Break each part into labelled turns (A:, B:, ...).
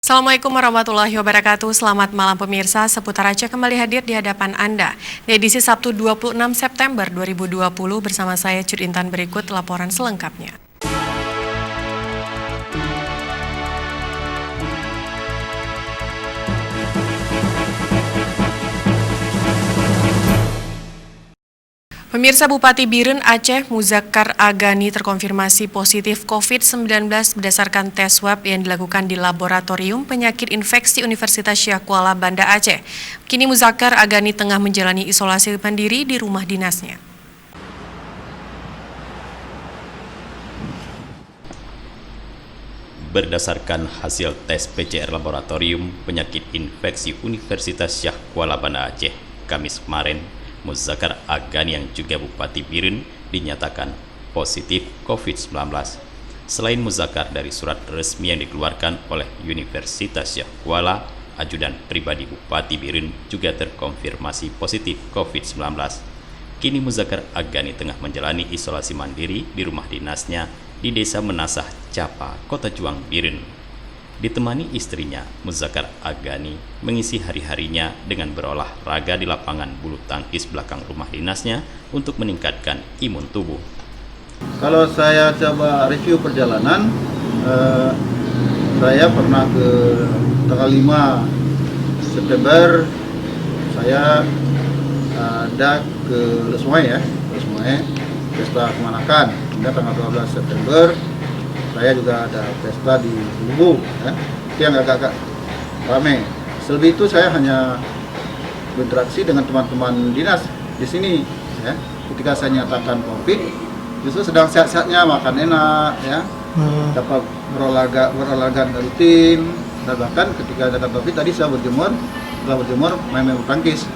A: Assalamualaikum warahmatullahi wabarakatuh. Selamat malam pemirsa. Seputar Aceh kembali hadir di hadapan Anda. Di edisi Sabtu 26 September 2020 bersama saya Cud Intan, berikut laporan selengkapnya. Pemirsa, Bupati Biren Aceh Muzakkar Agani terkonfirmasi positif COVID-19 berdasarkan tes swab yang dilakukan di Laboratorium Penyakit Infeksi Universitas Syah Kuala Banda Aceh. Kini Muzakkar Agani tengah menjalani isolasi mandiri di rumah dinasnya.
B: Berdasarkan hasil tes PCR Laboratorium Penyakit Infeksi Universitas Syah Kuala Banda Aceh, Kamis kemarin, Muzakkar Agani yang juga Bupati Biren dinyatakan positif COVID-19. Selain Muzakkar, dari surat resmi yang dikeluarkan oleh Universitas Syah Kuala, ajudan pribadi Bupati Biren juga terkonfirmasi positif COVID-19. Kini Muzakkar Agani tengah menjalani isolasi mandiri di rumah dinasnya di Desa Menasah Capa, Kota Juang, Biren. Ditemani istrinya, Muzakkar Agani mengisi hari-harinya dengan berolahraga di lapangan bulu tangkis belakang rumah dinasnya untuk meningkatkan imun tubuh.
C: Kalau saya coba review perjalanan, saya pernah ke tanggal 5 September, saya ada ke Lesmai pesta kemanakan. Hingga tanggal 12 September, saya juga ada pesta di Lubu, itu yang agak-agak ramai. Selebih itu saya hanya berinteraksi dengan teman-teman dinas di sini. Ketika saya nyatakan COVID, justru sedang sehat-sehatnya, makan enak, dapat berolahraga rutin. Dan bahkan ketika ada COVID tadi saya setelah berjemur main bulu tangkis.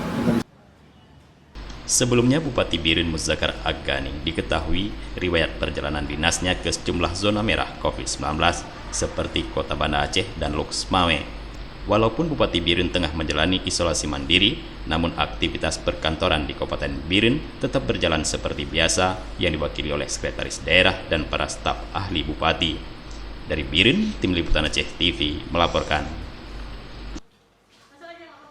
B: Sebelumnya, Bupati Biren Muzakkar Agani diketahui riwayat perjalanan dinasnya ke sejumlah zona merah COVID-19 seperti Kota Banda Aceh dan Loksmawe. Walaupun Bupati Biren tengah menjalani isolasi mandiri, namun aktivitas perkantoran di Kabupaten Biren tetap berjalan seperti biasa yang diwakili oleh Sekretaris Daerah dan para staf ahli Bupati. Dari Biren, Tim Liputan Aceh TV melaporkan.